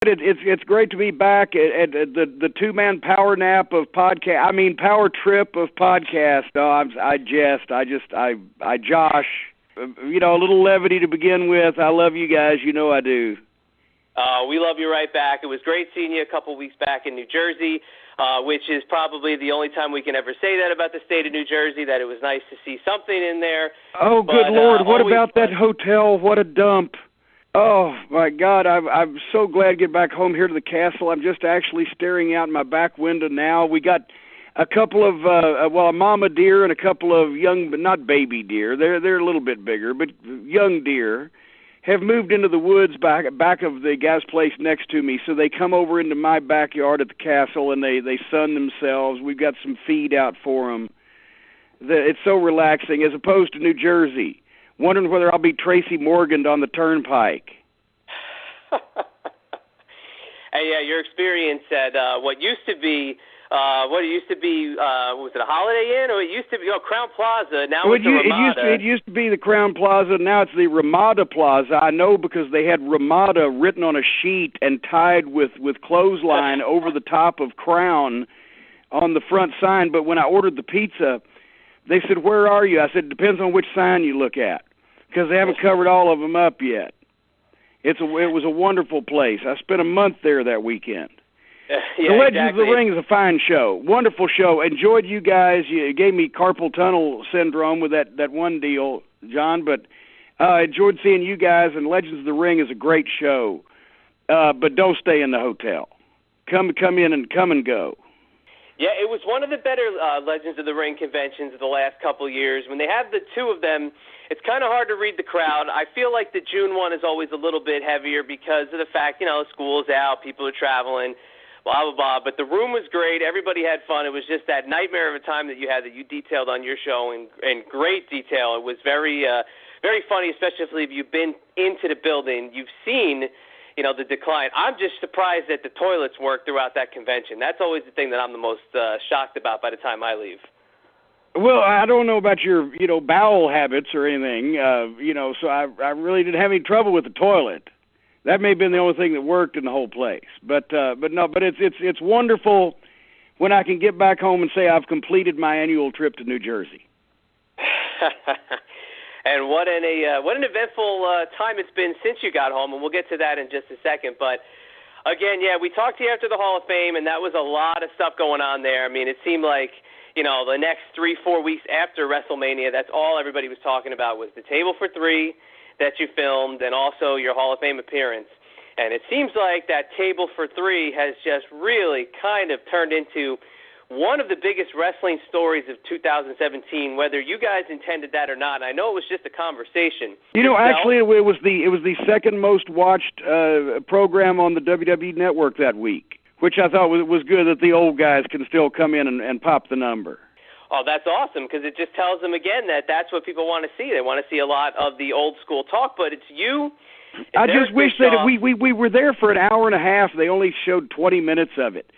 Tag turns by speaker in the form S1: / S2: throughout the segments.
S1: It's great to be back at the two-man power nap of podcast. I mean, power trip of podcast. No, I Josh. You know, a little levity to begin with. I love you guys. You know I do.
S2: We love you right back. It was great seeing you a couple weeks back in New Jersey, which is probably the only time we can ever say that about the state of New Jersey, that it was nice to see something in there.
S1: Oh, good Lord. What about that hotel? What a dump. Oh, my God. I'm so glad to get back home here to the castle. I'm just actually staring out my back window now. We got a couple of, a mama deer and a couple of young, but not baby deer. They're a little bit bigger, but young deer have moved into the woods back of the guy's place next to me. So they come over into my backyard at the castle and they sun themselves. We've got some feed out for them. It's so relaxing, as opposed to New Jersey, wondering whether I'll be Tracy Morgan'd on the turnpike.
S2: Hey, yeah, your experience at what used to be, was it a Holiday Inn, or it used to be Crown Plaza? Now it's the Ramada.
S1: It used to be the Crown Plaza. Now it's the Ramada Plaza. I know because they had Ramada written on a sheet and tied with clothesline over the top of Crown on the front sign. But when I ordered the pizza, they said, "Where are you?" I said, "Depends on which sign you look at," because they haven't covered all of them up yet. It was a wonderful place. I spent a month there that weekend.
S2: Yeah,
S1: the Legends
S2: exactly.
S1: of the Ring is a fine show. Wonderful show. Enjoyed you guys. You gave me carpal tunnel syndrome with that one deal, John, but enjoyed seeing you guys, and Legends of the Ring is a great show. But don't stay in the hotel. Come in and come and go.
S2: Yeah, it was one of the better Legends of the Ring conventions of the last couple of years. When they have the two of them, it's kind of hard to read the crowd. I feel like the June one is always a little bit heavier because of the fact, school's out, people are traveling, blah, blah, blah. But the room was great. Everybody had fun. It was just that nightmare of a time that you detailed on your show in great detail. It was very, very funny, especially if you've been into the building. You've seen, the decline. I'm just surprised that the toilets work throughout that convention. That's always the thing that I'm the most shocked about by the time I leave.
S1: Well, I don't know about your, bowel habits or anything, so I really didn't have any trouble with the toilet. That may have been the only thing that worked in the whole place. But it's wonderful when I can get back home and say I've completed my annual trip to New Jersey.
S2: And what an eventful time it's been since you got home, and we'll get to that in just a second. But again, yeah, we talked to you after the Hall of Fame, and that was a lot of stuff going on there. I mean, it seemed like the next 3-4 weeks after WrestleMania, that's all everybody was talking about was the Table for Three that you filmed, and also your Hall of Fame appearance. And it seems like that Table for Three has just really kind of turned into one of the biggest wrestling stories of 2017, whether you guys intended that or not. And I know it was just a conversation.
S1: Actually, it was the second most watched program on the WWE Network that week, which I thought was good that the old guys can still come in and pop the number.
S2: Oh, that's awesome, because it just tells them, again, that that's what people want to see. They want to see a lot of the old-school talk, but it's you.
S1: I just wish that we were there for an hour and a half. They only showed 20 minutes of it.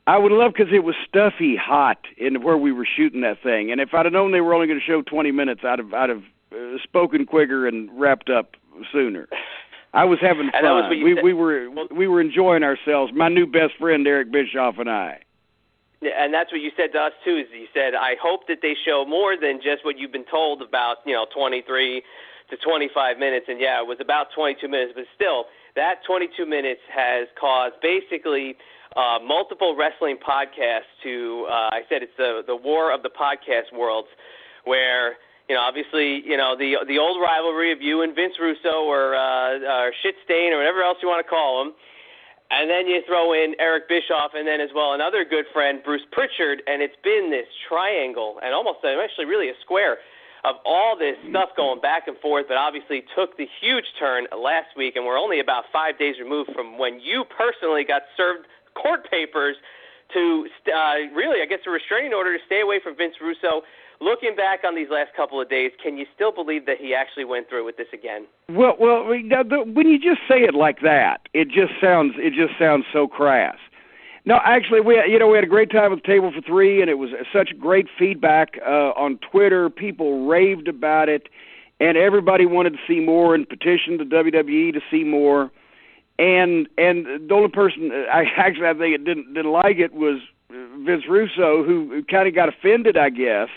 S1: I would love, because it was stuffy hot in where we were shooting that thing, and if I'd have known they were only going to show 20 minutes, I'd have spoken quicker and wrapped up sooner. I was having fun. We were enjoying ourselves, my new best friend, Eric Bischoff, and I.
S2: And that's what you said to us, too, is you said, I hope that they show more than just what you've been told about, 23 to 25 minutes. And, yeah, it was about 22 minutes. But still, that 22 minutes has caused basically multiple wrestling podcasts to, I said it's the war of the podcast worlds, where, obviously, the old rivalry of you and Vince Russo or Shit Stain or whatever else you want to call them. And then you throw in Eric Bischoff and then as well another good friend, Bruce Pritchard, and it's been this triangle and almost actually really a square of all this stuff going back and forth, but obviously took the huge turn last week, and we're only about 5 days removed from when you personally got served court papers to really, I guess, a restraining order to stay away from Vince Russo. Looking back on these last couple of days, can you still believe that he actually went through with this again?
S1: Well, when you just say it like that, it just sounds so crass. No, actually, we had a great time at the Table for Three, and it was such great feedback on Twitter. People raved about it, and everybody wanted to see more and petitioned the WWE to see more. And the only person I think it didn't like it was Vince Russo, who kind of got offended, I guess,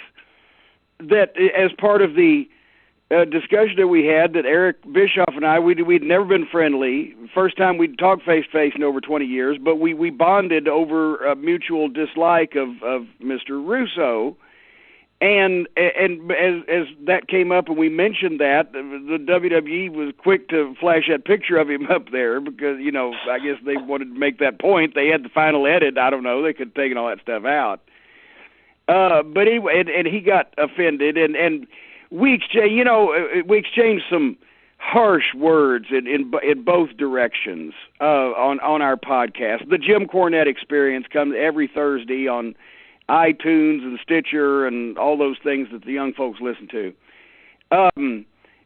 S1: that as part of the discussion that we had, that Eric Bischoff and I, we'd never been friendly. First time we'd talked face-to-face in over 20 years, but we bonded over a mutual dislike of Mr. Russo. And as that came up and we mentioned that, the WWE was quick to flash that picture of him up there because, I guess they wanted to make that point. They had the final edit. I don't know. They could have taken all that stuff out. But anyway, and he got offended, and we exchanged some harsh words in both directions on our podcast. The Jim Cornette Experience comes every Thursday on iTunes and Stitcher and all those things that the young folks listen to.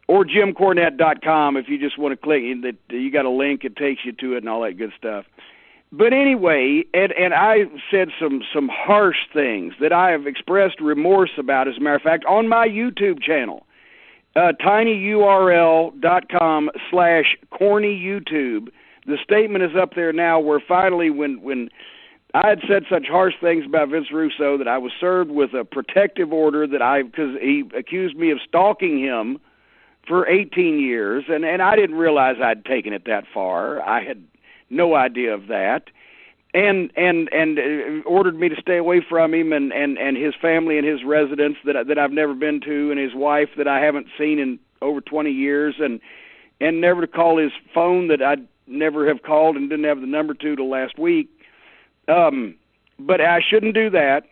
S1: Or JimCornette.com if you just want to click. You got a link, it takes you to it and all that good stuff. But anyway, and I said some harsh things that I have expressed remorse about, as a matter of fact, on my YouTube channel, tinyurl.com/cornyyoutube. The statement is up there now where finally when I had said such harsh things about Vince Russo that I was served with a protective order because he accused me of stalking him for 18 years, and I didn't realize I'd taken it that far. I had no idea of that, and ordered me to stay away from him and his family and his residence that I've never been to, and his wife that I haven't seen in over 20 years, and never to call his phone that I'd never have called and didn't have the number to till last week. But I shouldn't do that,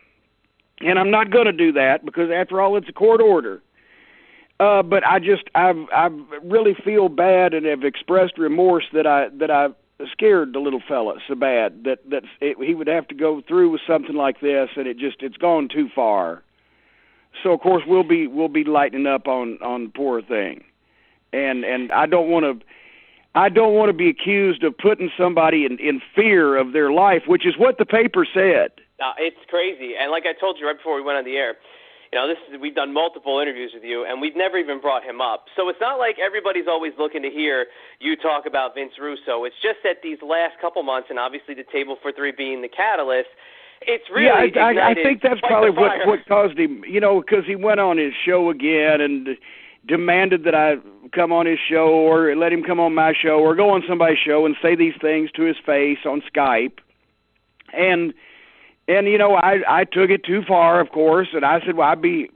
S1: and I'm not going to do that because, after all, it's a court order. But I really feel bad and have expressed remorse that I scared the little fella so bad that he would have to go through with something like this, and it's gone too far. So of course we'll be lightening up on the poor thing, and I don't want to be accused of putting somebody in fear of their life, which is what the paper said.
S2: It's crazy, and like I told you right before we went on the air, we've done multiple interviews with you, and we've never even brought him up. So it's not like everybody's always looking to hear you talk about Vince Russo. It's just that these last couple months, and obviously the Table for Three being the catalyst, it's really
S1: I think that's probably what caused him, because he went on his show again and demanded that I come on his show or let him come on my show or go on somebody's show and say these things to his face on Skype. And I took it too far, of course, and I said, well, I'd be,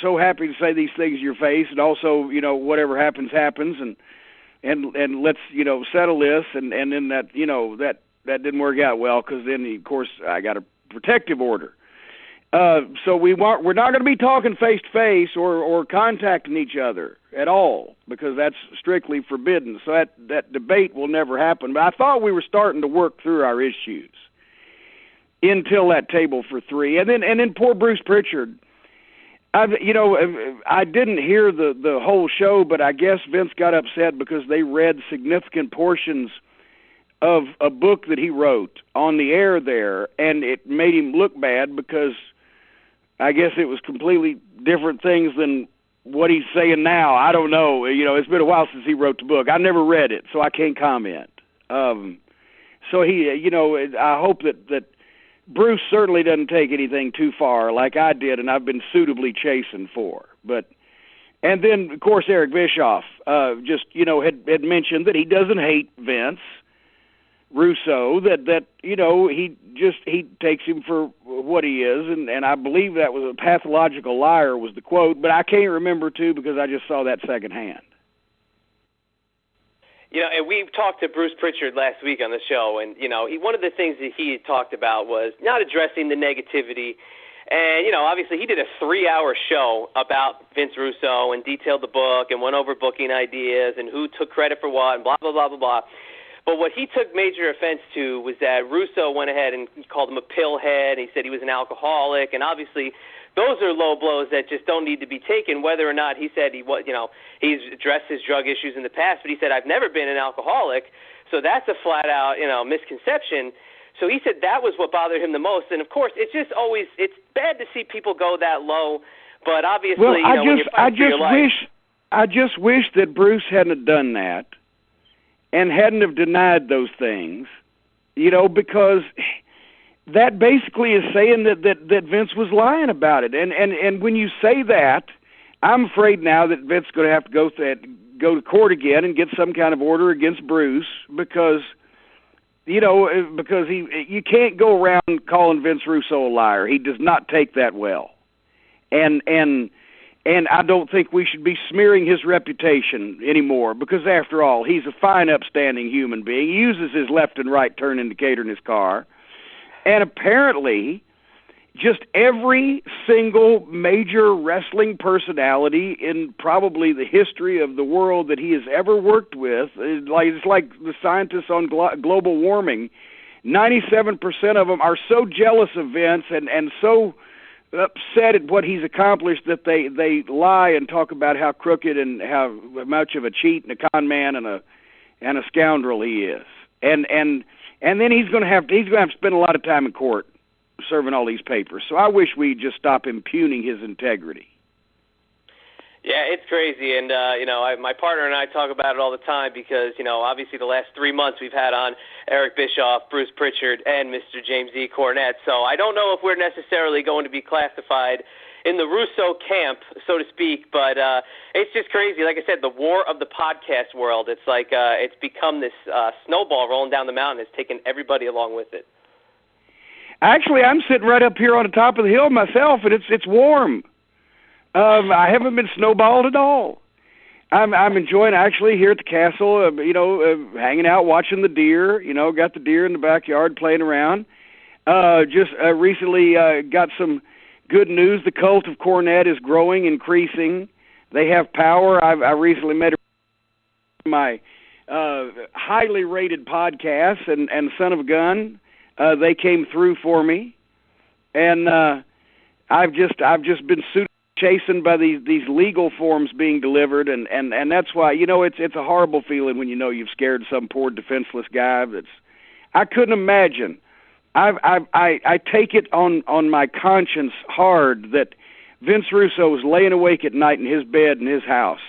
S1: so happy to say these things to your face, and also, whatever happens, and let's, settle this, and then that didn't work out well, because then, of course, I got a protective order. So we're not going to be talking face to face or contacting each other at all, because that's strictly forbidden. So that debate will never happen. But I thought we were starting to work through our issues until that Table for Three, and then poor Bruce Pritchard. I didn't hear the whole show, but I guess Vince got upset because they read significant portions of a book that he wrote on the air there, and it made him look bad because I guess it was completely different things than what he's saying now. I don't know. It's been a while since he wrote the book. I never read it, so I can't comment. So he, I hope that Bruce certainly doesn't take anything too far like I did, and I've been suitably chastened for. And then, of course, Eric Bischoff had mentioned that he doesn't hate Vince Russo, that he takes him for what he is, and I believe that was a pathological liar was the quote, but I can't remember too because I just saw that secondhand.
S2: And we talked to Bruce Pritchard last week on the show, and, one of the things that he had talked about was not addressing the negativity. And, obviously he did a 3-hour show about Vince Russo and detailed the book and went over booking ideas and who took credit for what and blah, blah, blah, blah, blah. But what he took major offense to was that Russo went ahead and called him a pillhead, and he said he was an alcoholic, and obviously those are low blows that just don't need to be taken, whether or not he said he's addressed his drug issues in the past, but he said, I've never been an alcoholic, so that's a flat-out, misconception. So he said that was what bothered him the most, and of course, it's bad to see people go that low, but obviously, when you're fighting for your life.
S1: I just wish that Bruce hadn't done that, and hadn't have denied those things, because that basically is saying that Vince was lying about it. And when you say that, I'm afraid now that Vince is going to have to go to court again and get some kind of order against Bruce because you can't go around calling Vince Russo a liar. He does not take that well. And I don't think we should be smearing his reputation anymore because, after all, he's a fine, upstanding human being. He uses his left and right turn indicator in his car. And apparently, just every single major wrestling personality in probably the history of the world that he has ever worked with, it's like the scientists on global warming, 97% of them are so jealous of Vince and so upset at what he's accomplished that they lie and talk about how crooked and how much of a cheat and a con man and a scoundrel he is. And then he's going to have to spend a lot of time in court serving all these papers. So I wish we'd just stop impugning his integrity.
S2: Yeah, it's crazy, and my partner and I talk about it all the time because obviously the last 3 months we've had on Eric Bischoff, Bruce Pritchard, and Mr. James E. Cornette. So I don't know if we're necessarily going to be classified in the Russo camp, so to speak, but it's just crazy. Like I said, the war of the podcast world. It's like it's become this snowball rolling down the mountain. It's taken everybody along with it.
S1: Actually, I'm sitting right up here on the top of the hill myself, and it's warm. I haven't been snowballed at all. I'm enjoying actually here at the castle, hanging out, watching the deer. Got the deer in the backyard playing around. Just recently got some good news. The cult of Cornette is growing, increasing. They have power. I recently met my highly rated podcast and Son of a Gun. They came through for me, and I've just been chasing by these legal forms being delivered, and that's why it's a horrible feeling when you've scared some poor defenseless guy. I couldn't imagine. I take it on my conscience hard that Vince Russo was laying awake at night in his bed in his house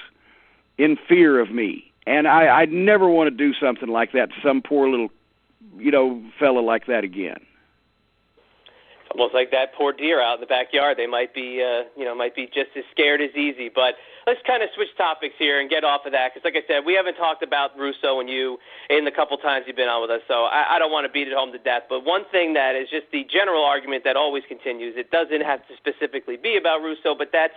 S1: in fear of me, and I'd never want to do something like that to some poor little fella like that again.
S2: Almost like that poor deer out in the backyard. They might be just as scared as easy. But let's kind of switch topics here and get off of that because, like I said, we haven't talked about Russo and you in the couple times you've been on with us, so I don't want to beat it home to death. But one thing that is just the general argument that always continues, it doesn't have to specifically be about Russo, but that's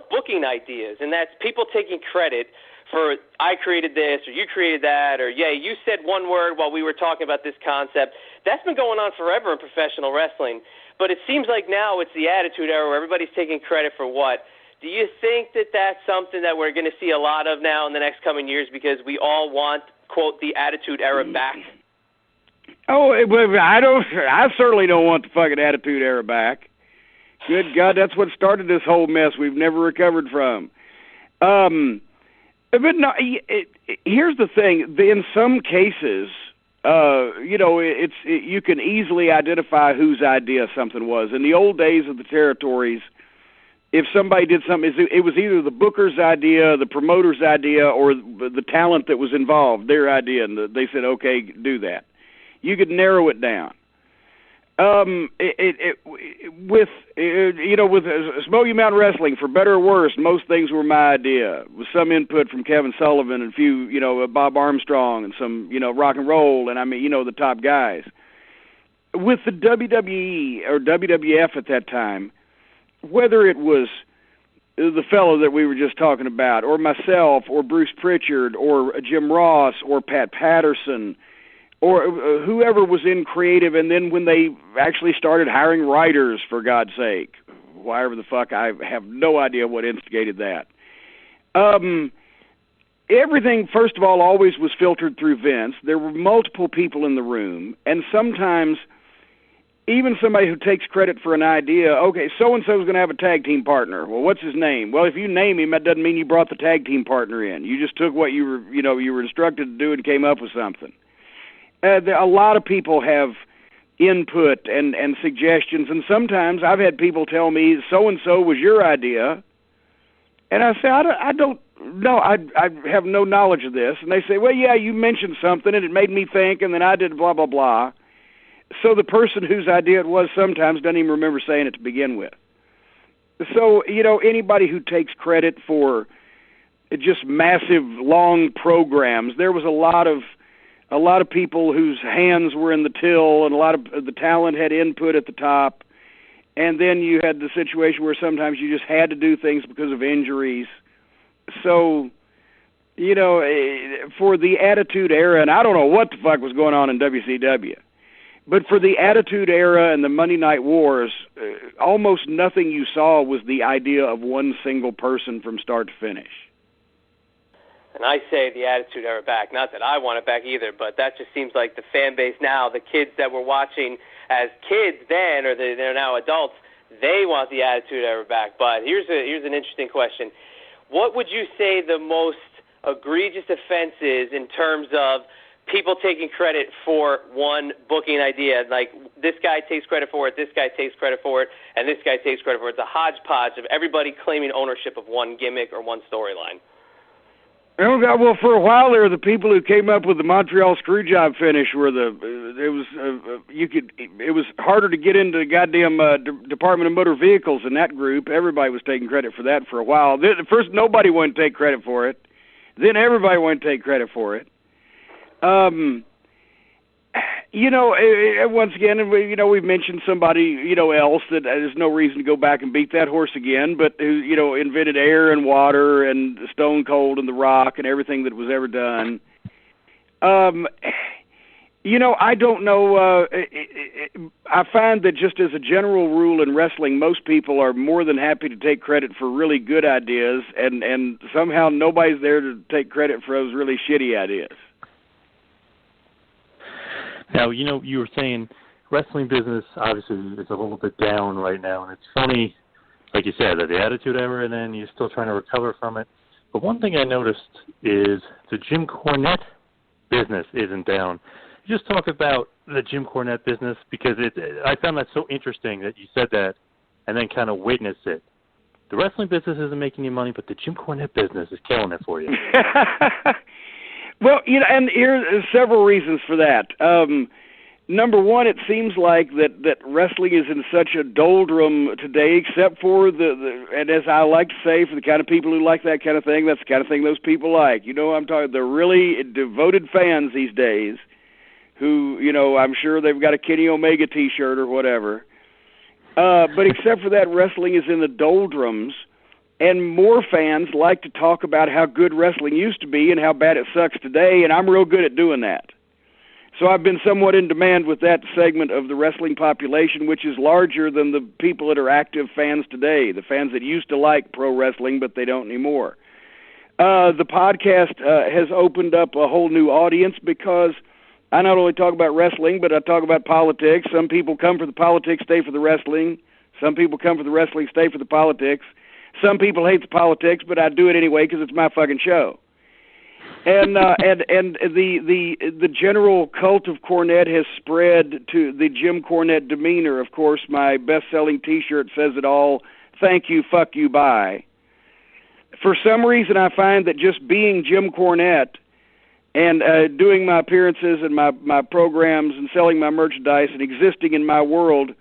S2: booking ideas, and that's people taking credit for I created this or you created that or, you said one word while we were talking about this concept. That's been going on forever in professional wrestling. But it seems like now it's the Attitude Era where everybody's taking credit for what. Do you think that that's something that we're going to see a lot of now in the next coming years because we all want, quote, the Attitude Era back?
S1: Oh, I certainly don't want the fucking Attitude Era back. Good God, that's what started this whole mess we've never recovered from. But no, here's the thing. In some cases, you can easily identify whose idea something was. In the old days of the territories, if somebody did something, it was either the booker's idea, the promoter's idea, or the talent that was involved, their idea, and they said, okay, do that. You could narrow it down. With Smoky Mountain Wrestling, for better or worse, most things were my idea, with some input from Kevin Sullivan and a few, Bob Armstrong and some, rock and roll, and the top guys. With the WWE or WWF at that time, whether it was the fellow that we were just talking about, or myself, or Bruce Pritchard, or Jim Ross, or Pat Patterson, or whoever was in creative, and then when they actually started hiring writers, for God's sake, whatever the fuck, I have no idea what instigated that. Everything, first of all, always was filtered through Vince. There were multiple people in the room, and sometimes even somebody who takes credit for an idea, okay, so-and-so is going to have a tag team partner. Well, what's his name? Well, if you name him, that doesn't mean you brought the tag team partner in. You just took what you were instructed to do and came up with something. A lot of people have input and suggestions, and sometimes I've had people tell me, so-and-so was your idea, And I say, I don't know. I have no knowledge of this. And they say, well, yeah, you mentioned something, and it made me think, and then I did blah, blah, blah. So the person whose idea it was sometimes doesn't even remember saying it to begin with. So, anybody who takes credit for just massive, long programs, there was a lot of people whose hands were in the till, and a lot of the talent had input at the top. And then you had the situation where sometimes you just had to do things because of injuries. So, for the Attitude Era, and I don't know what the fuck was going on in WCW, but for the Attitude Era and the Monday Night Wars, almost nothing you saw was the idea of one single person from start to finish.
S2: And I say the Attitude Era back. Not that I want it back either, but that just seems like the fan base now, the kids that were watching as kids then, or they're now adults, they want the Attitude Era back. But here's an interesting question. What would you say the most egregious offense is in terms of people taking credit for one booking idea? Like, this guy takes credit for it, this guy takes credit for it, and this guy takes credit for it. It's a hodgepodge of everybody claiming ownership of one gimmick or one storyline.
S1: Well, for a while there, the people who came up with the Montreal Screwjob finish were it was harder to get into the goddamn Department of Motor Vehicles in that group. Everybody was taking credit for that for a while. First, nobody wanted to take credit for it. Then everybody wanted to take credit for it. Once again, we've mentioned somebody, else that there's no reason to go back and beat that horse again, but who, invented air and water and Stone Cold and The Rock and everything that was ever done. I don't know. I find that just as a general rule in wrestling, most people are more than happy to take credit for really good ideas, and somehow nobody's there to take credit for those really shitty ideas.
S3: Now, you were saying wrestling business obviously is a little bit down right now, and it's funny, like you said, that the Attitude Era, and then you're still trying to recover from it. But one thing I noticed is the Jim Cornette business isn't down. Just talk about the Jim Cornette business, because I found that so interesting that you said that and then kind of witnessed it. The wrestling business isn't making any money, but the Jim Cornette business is killing it for you.
S1: Well, and here are several reasons for that. Number one, it seems like that wrestling is in such a doldrum today, except for and as I like to say, for the kind of people who like that kind of thing, that's the kind of thing those people like. I'm talking, they're really devoted fans these days who, I'm sure they've got a Kenny Omega t-shirt or whatever. But except for that, wrestling is in the doldrums. And more fans like to talk about how good wrestling used to be and how bad it sucks today, and I'm real good at doing that. So I've been somewhat in demand with that segment of the wrestling population, which is larger than the people that are active fans today, the fans that used to like pro wrestling, but they don't anymore. The podcast has opened up a whole new audience because I not only talk about wrestling, but I talk about politics. Some people come for the politics, stay for the wrestling. Some people come for the wrestling, stay for the politics. Some people hate the politics, but I do it anyway because it's my fucking show. And the general cult of Cornette has spread to the Jim Cornette demeanor. Of course, my best-selling T-shirt says it all. Thank you, fuck you, bye. For some reason, I find that just being Jim Cornette and doing my appearances and my programs and selling my merchandise and existing in my world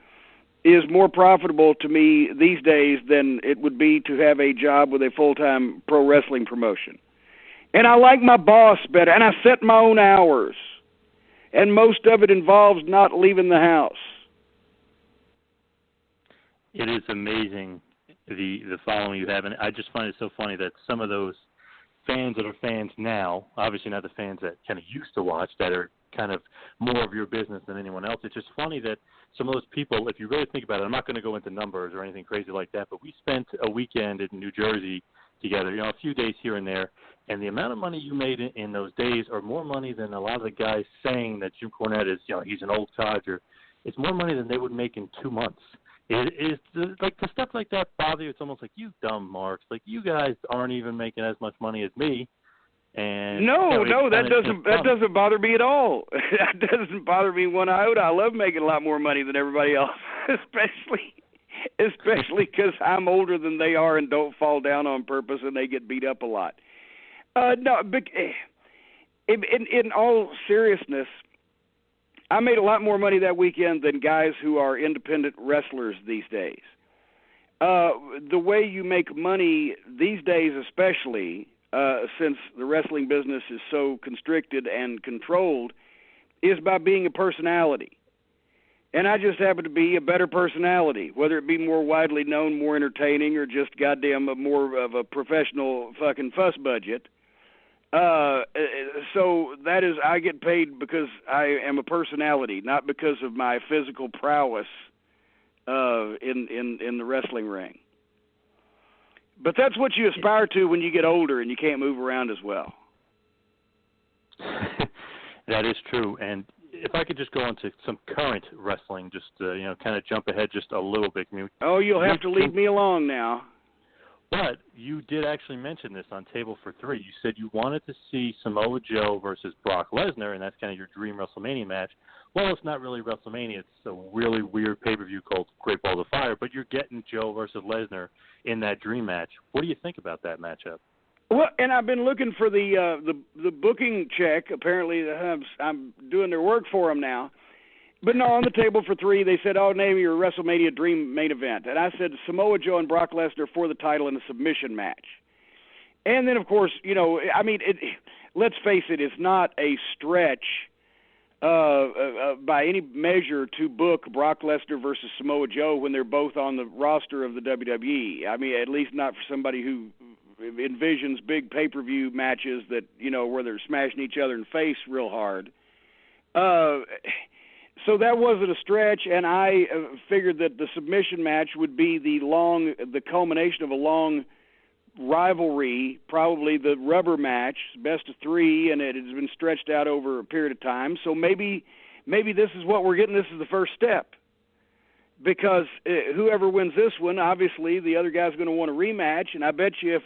S1: is more profitable to me these days than it would be to have a job with a full-time pro wrestling promotion. And I like my boss better, and I set my own hours, and most of it involves not leaving the house.
S3: It is amazing, the following you have, and I just find it so funny that some of those fans that are fans now, obviously not the fans that kind of used to watch, that are kind of more of your business than anyone else. It's just funny that some of those people, if you really think about it, I'm not going to go into numbers or anything crazy like that, but we spent a weekend in New Jersey together, a few days here and there, and the amount of money you made in those days are more money than a lot of the guys saying that Jim Cornette is, he's an old codger. It's more money than they would make in 2 months. It is like the stuff like that bother you. It's almost like, you dumb marks. Like, you guys aren't even making as much money as me. And
S1: no, that doesn't bother me at all. That doesn't bother me one iota. I love making a lot more money than everybody else, especially especially because I'm older than they are and don't fall down on purpose, and they get beat up a lot. No, but in all seriousness, I made a lot more money that weekend than guys who are independent wrestlers these days. The way you make money these days, especially since the wrestling business is so constricted and controlled, is by being a personality. And I just happen to be a better personality, whether it be more widely known, more entertaining, or just goddamn more of a professional fucking fuss budget. So that is, I get paid because I am a personality, not because of my physical prowess in the wrestling ring. But that's what you aspire to when you get older and you can't move around as well.
S3: That is true. And if I could just go into some current wrestling, just kind of jump ahead just a little bit.
S1: Oh, you'll have to leave me along now.
S3: But you did actually mention this on Table for Three. You said you wanted to see Samoa Joe versus Brock Lesnar, and that's kind of your dream WrestleMania match. Well, it's not really WrestleMania. It's a really weird pay-per-view called Great Balls of Fire, but you're getting Joe versus Lesnar in that dream match. What do you think about that matchup?
S1: Well, and I've been looking for the booking check. Apparently, I'm doing their work for them now. But no, on the Table for Three, they said, name your WrestleMania dream main event. And I said Samoa Joe and Brock Lesnar for the title in a submission match. And then, of course, let's face it, it's not a stretch by any measure to book Brock Lesnar versus Samoa Joe when they're both on the roster of the WWE. I mean, at least not for somebody who envisions big pay-per-view matches that, where they're smashing each other in the face real hard. So that wasn't a stretch, and I figured that the submission match would be the culmination of a long rivalry, probably the rubber match, best of three, and it has been stretched out over a period of time. So maybe this is what we're getting. This is the first step, because whoever wins this one, obviously the other guy's going to want a rematch, and I bet you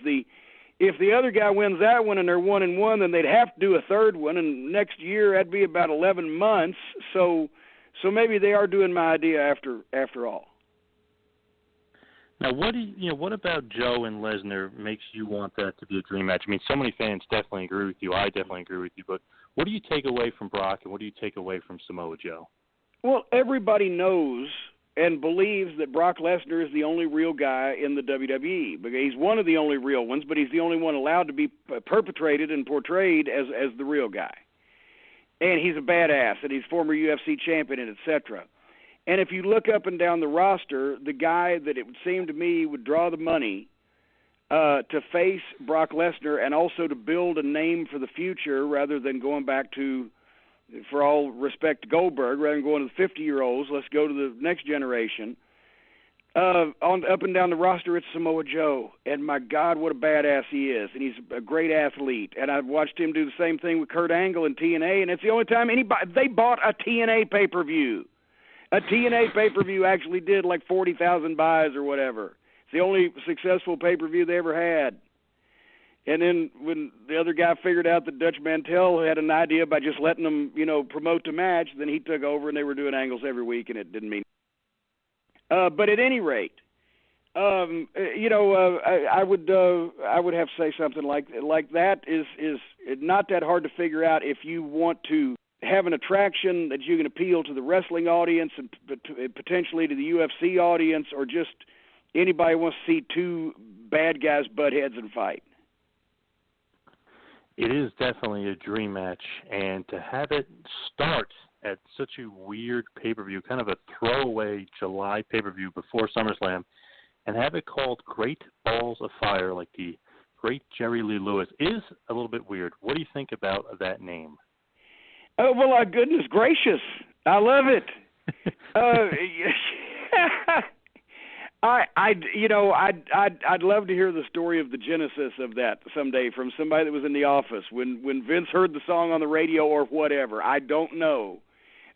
S1: if the other guy wins that one and they're 1-1, then they'd have to do a third one, and next year that'd be about 11 months. So maybe they are doing my idea after all.
S3: Now, what about Joe and Lesnar makes you want that to be a dream match? I mean, so many fans definitely agree with you. I definitely agree with you. But what do you take away from Brock, and what do you take away from Samoa Joe?
S1: Well, everybody knows and believes that Brock Lesnar is the only real guy in the WWE. Because he's one of the only real ones, but he's the only one allowed to be perpetrated and portrayed as the real guy. And he's a badass, and he's former UFC champion, and et cetera. And if you look up and down the roster, the guy that it would seem to me would draw the money to face Brock Lesnar and also to build a name for the future rather than going back to, for all respect to Goldberg, rather than going to the 50-year-olds, let's go to the next generation. Up and down the roster, it's Samoa Joe, and my God, what a badass he is, and he's a great athlete. And I've watched him do the same thing with Kurt Angle in TNA, and it's the only time they bought a TNA pay-per-view. A TNA pay-per-view actually did like 40,000 buys or whatever. It's the only successful pay-per-view they ever had. And then when the other guy figured out that Dutch Mantel had an idea by just letting them, promote the match, then he took over and they were doing angles every week, and it didn't mean. But at any rate, I would have to say something like that is not that hard to figure out if you want to have an attraction that you can appeal to the wrestling audience and potentially to the UFC audience, or just anybody wants to see two bad guys butt heads and fight.
S3: It is definitely a dream match, and to have it start at such a weird pay-per-view, kind of a throwaway July pay-per-view before SummerSlam, and have it called Great Balls of Fire, like the great Jerry Lee Lewis, is a little bit weird. What do you think about that name?
S1: Oh, well, goodness gracious. I love it. I'd love to hear the story of the genesis of that someday from somebody that was in the office when Vince heard the song on the radio or whatever. I don't know.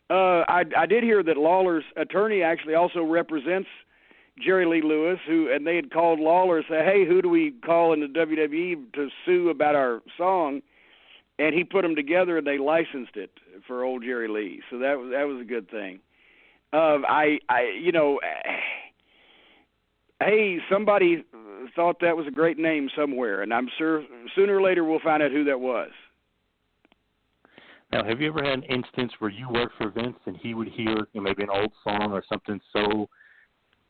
S1: I did hear that Lawler's attorney actually also represents Jerry Lee Lewis, and they had called Lawler and said, hey, who do we call in the WWE to sue about our song? And he put them together, and they licensed it for old Jerry Lee. So that was a good thing. Hey, somebody thought that was a great name somewhere, and I'm sure sooner or later we'll find out who that was.
S3: Now, have you ever had an instance where you worked for Vince and he would hear maybe an old song or something so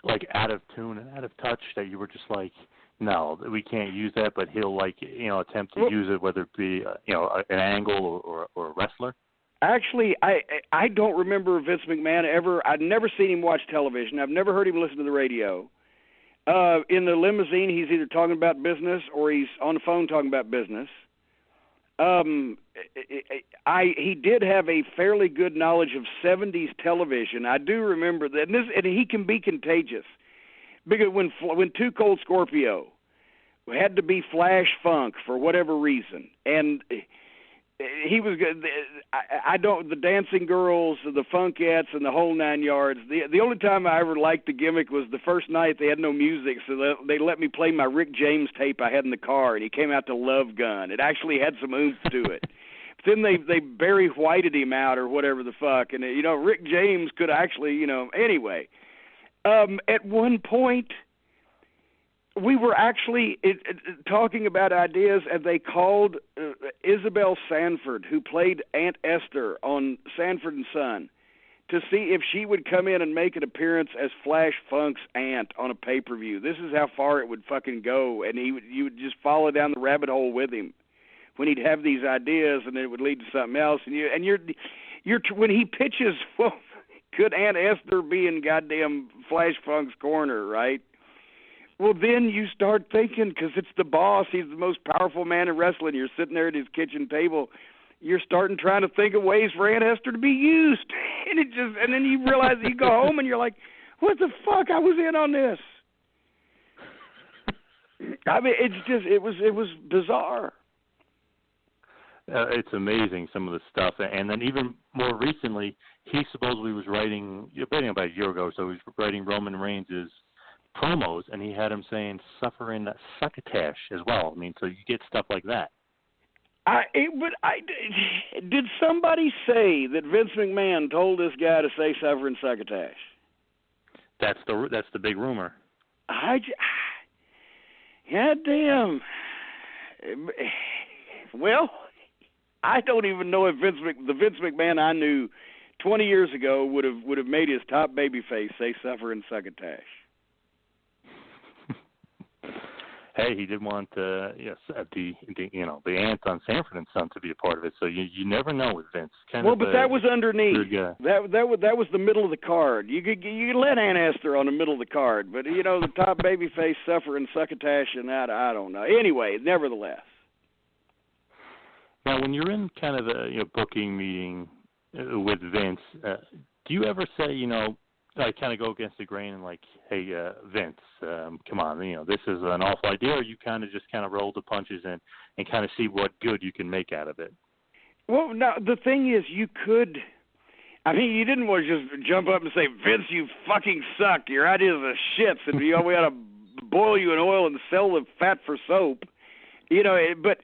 S3: like out of tune and out of touch that you were just like, no, we can't use that, but he'll attempt to use it, whether it be an angle or a wrestler?
S1: Actually, I don't remember Vince McMahon ever. I'd never seen him watch television. I've never heard him listen to the radio. In the limousine, he's either talking about business or he's on the phone talking about business. He did have a fairly good knowledge of 70s television. I do remember that, and he can be contagious. Because when Too Cold Scorpio had to be Flash Funk for whatever reason, and he was good. The Dancing Girls, the Funkettes, and the whole 9 yards. The only time I ever liked the gimmick was the first night they had no music, so they let me play my Rick James tape I had in the car, and he came out to Love Gun. It actually had some oomph to it. But then they Barry Whited him out or whatever the fuck, and Rick James could actually anyway. At one point, we were actually talking about ideas, and they called Isabel Sanford, who played Aunt Esther on Sanford and Son, to see if she would come in and make an appearance as Flash Funk's aunt on a pay-per-view. This is how far it would fucking go, and you would just follow down the rabbit hole with him when he'd have these ideas, and it would lead to something else. And you're when he pitches, well, could Aunt Esther be in goddamn Flash Funk's corner, right? Well, then you start thinking, because it's the boss, he's the most powerful man in wrestling. You're sitting there at his kitchen table. You're trying to think of ways for Aunt Esther to be used, and then you realize you go home and you're like, "What the fuck? I was in on this." I mean, it was bizarre.
S3: It's amazing, some of the stuff, and then even more recently, he supposedly was writing about a year ago, so he was writing Roman Reigns' promos, and he had him saying "suffering succotash" as well. I mean, so you get stuff like that. Did somebody say that Vince McMahon told this guy to say "suffering succotash"? That's the big rumor.
S1: God damn. Well, I don't even know if the Vince McMahon I knew 20 years ago would have made his top babyface say "suffering succotash."
S3: Hey, he did want the aunt on Sanford and Son to be a part of it, so you never know with Vince.
S1: But that was underneath. That was the middle of the card. You could let Aunt Esther on the middle of the card, but the top babyface suffering succotash and that, I don't know. Anyway, nevertheless.
S3: Now, when you're in kind of a booking meeting with Vince, do you ever say I kind of go against the grain and like, hey, Vince, come on, this is an awful idea, or you kind of just roll the punches and kind of see what good you can make out of it?
S1: Well, now, the thing is, you didn't want to just jump up and say, Vince, you fucking suck, your ideas are shits, and we ought to boil you in oil and sell the fat for soap, but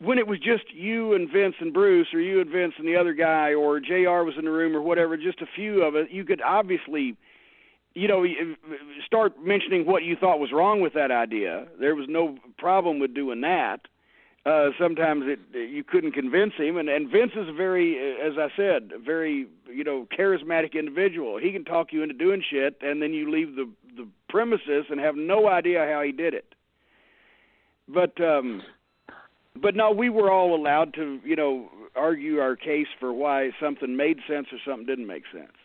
S1: when it was just you and Vince and Bruce, or you and Vince and the other guy, or JR was in the room or whatever, just a few of it, you could obviously, start mentioning what you thought was wrong with that idea. There was no problem with doing that. Sometimes you couldn't convince him, and Vince is a very, as I said, a very, charismatic individual. He can talk you into doing shit, and then you leave the premises and have no idea how he did it. But no, we were all allowed to, argue our case for why something made sense or something didn't make sense.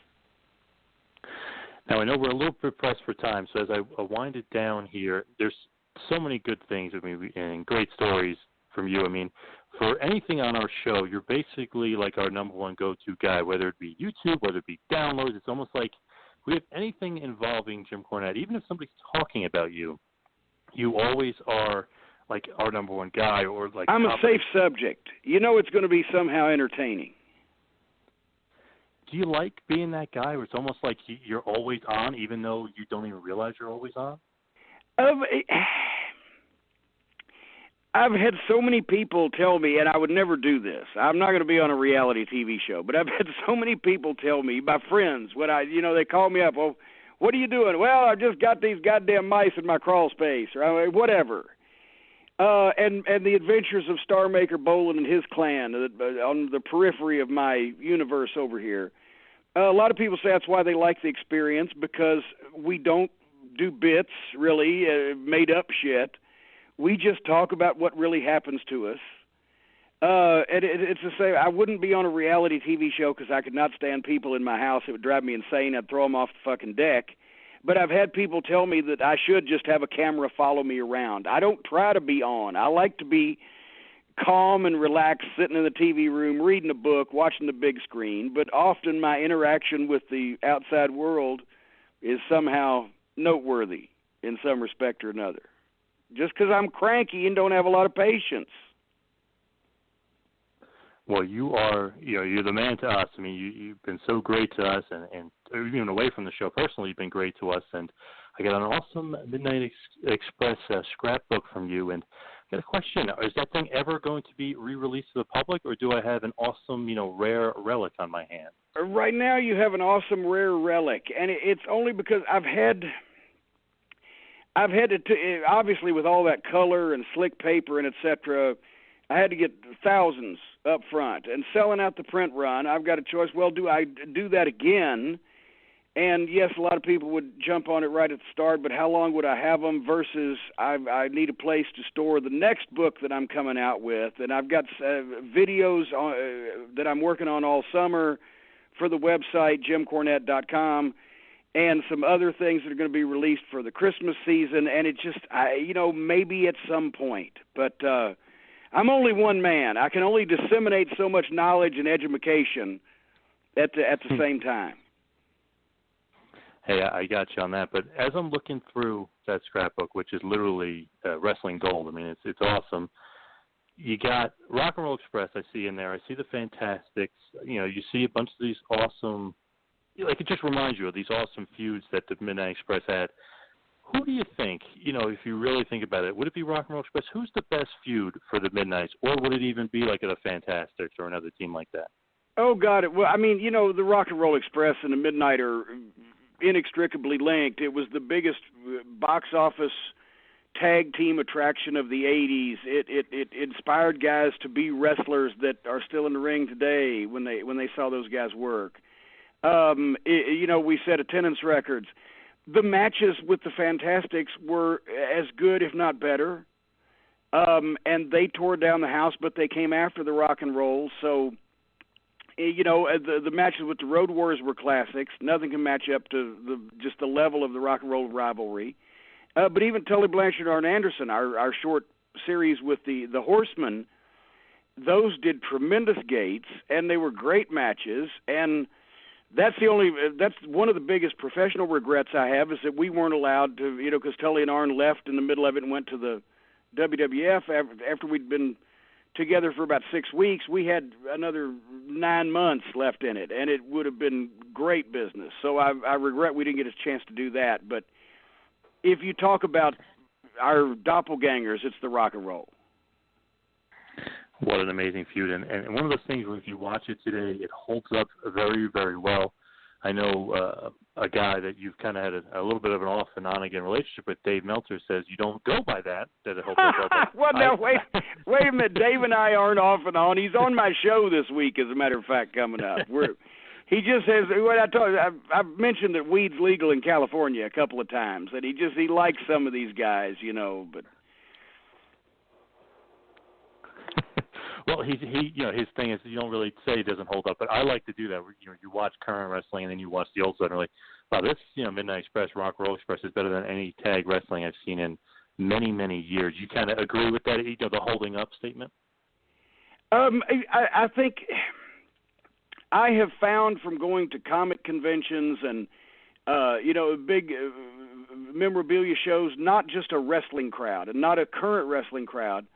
S3: Now, I know we're a little bit pressed for time, so as I wind it down here, there's so many good things, and great stories from you. I mean, for anything on our show, you're basically like our number one go-to guy, whether it be YouTube, whether it be downloads. It's almost like we have anything involving Jim Cornette. Even if somebody's talking about you, you always are like our number one guy, or like
S1: I'm a safe subject. It's going to be somehow entertaining.
S3: Do you like being that guy where it's almost like you're always on, even though you don't even realize you're always on? I've had so many people tell me, and I would never do this. I'm not going to be on a reality TV show, but I've had so many people tell me, my friends, when they call me up, well,
S1: What are you doing? Well, I just got these goddamn mice in my crawl space, or whatever. And the adventures of Star Maker Bolin and his clan on the periphery of my universe over here. A lot of people say that's why they like the experience, because we don't do bits, really, made up shit. We just talk about what really happens to us. And it's to say, I wouldn't be on a reality TV show because I could not stand people in my house. It would drive me insane. I'd throw them off the fucking deck. But I've had people tell me that I should just have a camera follow me around. I don't try to be on. I like to be calm and relaxed, sitting in the TV room, reading a book, watching the big screen. But often my interaction with the outside world is somehow noteworthy in some respect or another. Just because I'm cranky and don't have a lot of patience.
S3: Well, you're the man to us. I mean, you've been so great to us, and even away from the show personally, you've been great to us. And I got an awesome Midnight Express scrapbook from you, and I got a question. Is that thing ever going to be re-released to the public, or do I have an awesome, rare relic on my hand?
S1: Right now you have an awesome rare relic, and it's only because I've had to, obviously with all that color and slick paper and et cetera, I had to get thousands up front. And selling out the print run, I've got a choice. Well, do I do that again? And yes, a lot of people would jump on it right at the start, but how long would I have them versus I need a place to store the next book that I'm coming out with. And I've got videos that I'm working on all summer for the website, jimcornette.com, and some other things that are going to be released for the Christmas season. And it just, maybe at some point. But I'm only one man. I can only disseminate so much knowledge and education at the same time.
S3: Hey, I got you on that. But as I'm looking through that scrapbook, which is literally wrestling gold, I mean, it's awesome. You got Rock and Roll Express, I see in there. I see the Fantastics. You see a bunch of these awesome, it just reminds you of these awesome feuds that the Midnight Express had. Who do you think, if you really think about it, would it be Rock and Roll Express? Who's the best feud for the Midnights? Or would it even be like the Fantastics or another team like that?
S1: Oh, God. Well, I mean, the Rock and Roll Express and the Midnight are inextricably linked. It was the biggest box office tag team attraction of the 80s. It inspired guys to be wrestlers that are still in the ring today when they saw those guys work. We set attendance records. The matches with the Fantastics were as good, if not better. And they tore down the house, but they came after the Rock and Roll. So, the matches with the Road Warriors were classics. Nothing can match up to just the level of the Rock and Roll rivalry. But even Tully Blanchard and Arn Anderson, our short series with the Horsemen, those did tremendous gates, and they were great matches. And that's one of the biggest professional regrets I have, is that we weren't allowed to, because Tully and Arn left in the middle of it and went to the WWF after we'd been together for about 6 weeks. We had another 9 months left in it, and it would have been great business. So I regret we didn't get a chance to do that. But if you talk about our doppelgangers, it's the Rock and Roll.
S3: What an amazing feud. And one of those things where if you watch it today, it holds up very, very well. I know a guy that you've kind of had a little bit of an off and on again relationship with, Dave Meltzer, says you don't go by that it holds up well.
S1: Well, now, wait a minute. Dave and I aren't off and on. He's on my show this week, as a matter of fact, coming up. He just says, what I told you, I've mentioned that weed's legal in California a couple of times, that he likes some of these guys, but.
S3: Well, he his thing is you don't really say it doesn't hold up, but I like to do that. You watch current wrestling and then you watch the old stuff and like, wow, this Midnight Express, Rock Roll Express is better than any tag wrestling I've seen in many, many years. You kind of agree with that, the holding up statement?
S1: I think I have found from going to comic conventions and big memorabilia shows, not just a wrestling crowd and not a current wrestling crowd,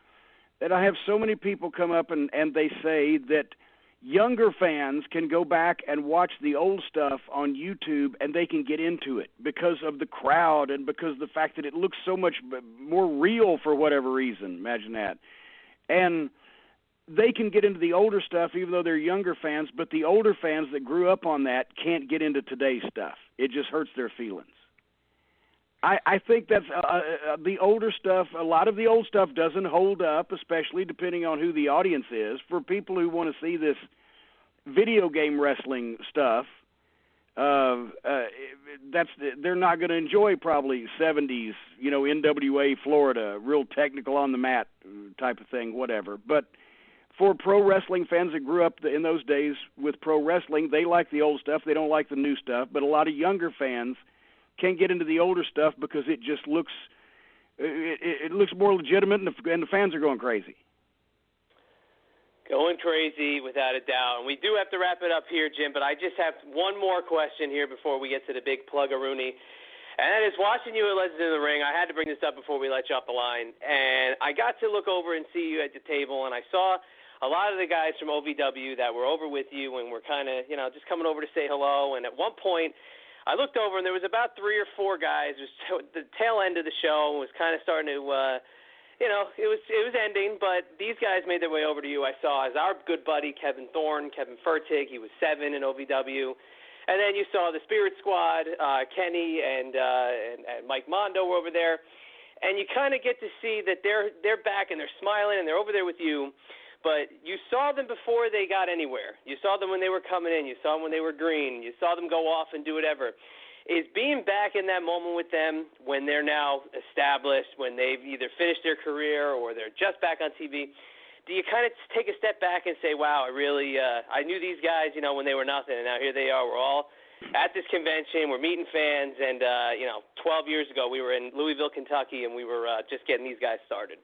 S1: that I have so many people come up and they say that younger fans can go back and watch the old stuff on YouTube and they can get into it because of the crowd and because of the fact that it looks so much more real for whatever reason. Imagine that. And they can get into the older stuff even though they're younger fans, but the older fans that grew up on that can't get into today's stuff. It just hurts their feelings. I think that's the older stuff. A lot of the old stuff doesn't hold up, especially depending on who the audience is. For people who want to see this video game wrestling stuff, they're not going to enjoy probably 70s, NWA Florida, real technical on the mat type of thing, whatever. But for pro wrestling fans that grew up in those days with pro wrestling, they like the old stuff. They don't like the new stuff. But a lot of younger fans can't get into the older stuff because it just looks it looks more legitimate, and the fans are going crazy.
S2: Going crazy, without a doubt. And we do have to wrap it up here, Jim, but I just have one more question here before we get to the big plug-a-rooney. And that is, watching you at Legends in the Ring, I had to bring this up before we let you off the line. And I got to look over and see you at the table, and I saw a lot of the guys from OVW that were over with you and were kind of, just coming over to say hello. And at one point, I looked over, and there was about 3 or 4 guys. It was the tail end of the show. Was kind of starting to, it was ending. But these guys made their way over to you. I saw as our good buddy Kevin Fertig. He was 7 in OVW, and then you saw the Spirit Squad, Kenny and Mike Mondo were over there, and you kind of get to see that they're back and they're smiling and they're over there with you. But you saw them before they got anywhere. You saw them when they were coming in. You saw them when they were green. You saw them go off and do whatever. Is being back in that moment with them when they're now established, when they've either finished their career or they're just back on TV, do you kind of take a step back and say, wow, I knew these guys, when they were nothing, and now here they are. We're all at this convention. We're meeting fans. And, 12 years ago we were in Louisville, Kentucky, and we were just getting these guys started.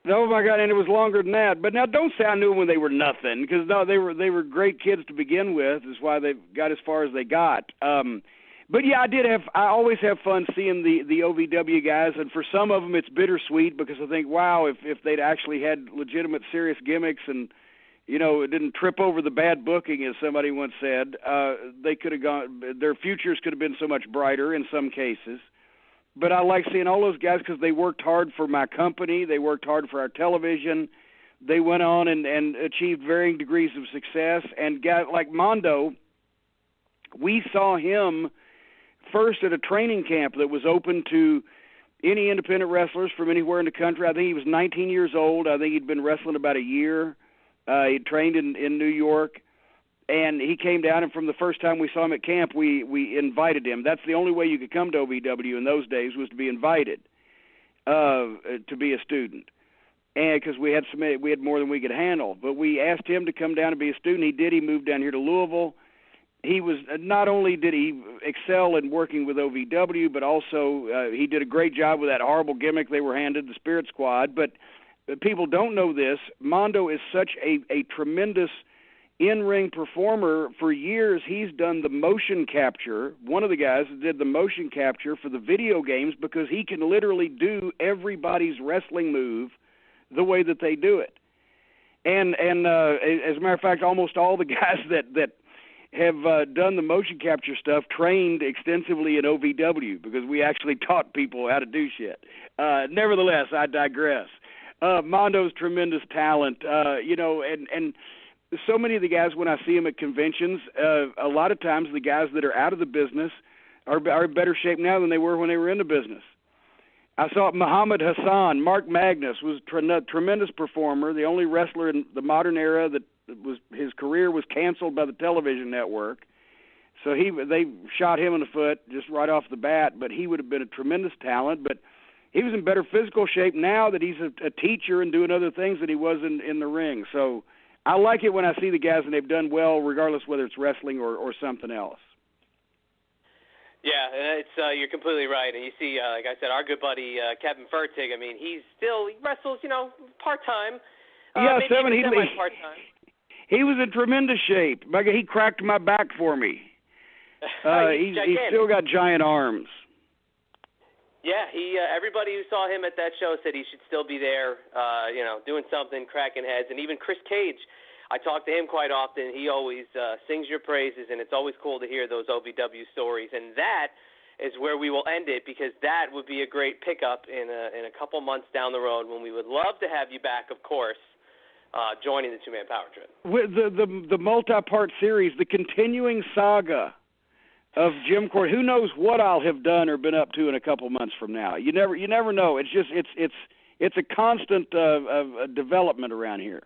S1: Oh my God! And it was longer than that. But now, don't say I knew them when they were nothing, because no, they were great kids to begin with. Is why they got as far as they got. But yeah, I always have fun seeing the OVW guys, and for some of them it's bittersweet because I think, wow, if they'd actually had legitimate, serious gimmicks and it didn't trip over the bad booking, as somebody once said, they could have gone. Their futures could have been so much brighter in some cases. But I like seeing all those guys because they worked hard for my company. They worked hard for our television. They went on and achieved varying degrees of success. And guys like Mondo, we saw him first at a training camp that was open to any independent wrestlers from anywhere in the country. I think he was 19 years old. I think he'd been wrestling about a year. He trained in New York. And he came down, and from the first time we saw him at camp, we invited him. That's the only way you could come to OVW in those days, was to be invited to be a student, and because we had more than we could handle. But we asked him to come down and be a student. He did. He moved down here to Louisville. He was not only did he excel in working with OVW, but also he did a great job with that horrible gimmick they were handed, the Spirit Squad. But people don't know this. Mondo is such a tremendous in-ring performer. For years, he's done the motion capture. One of the guys did the motion capture for the video games because he can literally do everybody's wrestling move the way that they do it. And as a matter of fact, almost all the guys that have done the motion capture stuff trained extensively in OVW because we actually taught people how to do shit. Nevertheless, I digress. Mondo's tremendous talent, and so many of the guys, when I see them at conventions, a lot of times the guys that are out of the business are in better shape now than they were when they were in the business. I saw Muhammad Hassan. Mark Magnus was a tremendous performer, the only wrestler in the modern era that his career was canceled by the television network. So they shot him in the foot just right off the bat, but he would have been a tremendous talent. But he was in better physical shape now that he's a teacher and doing other things than he was in the ring. So I like it when I see the guys and they've done well, regardless whether it's wrestling or something else.
S2: Yeah, and you're completely right. And you see, like I said, our good buddy Kevin Fertig. I mean, he wrestles, part time.
S1: Yeah,
S2: maybe part time.
S1: He was in tremendous shape. He cracked my back for me. He's still got giant arms.
S2: Yeah, everybody who saw him at that show said he should still be there, doing something, cracking heads. And even Chris Cage, I talk to him quite often. He always sings your praises, and it's always cool to hear those OVW stories. And that is where we will end it, because that would be a great pickup in a couple months down the road when we would love to have you back, of course, joining the Two-Man Power Trip.
S1: With the multi-part series, the continuing saga of Jim Cornette. Who knows what I'll have done or been up to in a couple months from now? You never know. It's just it's a constant development around here.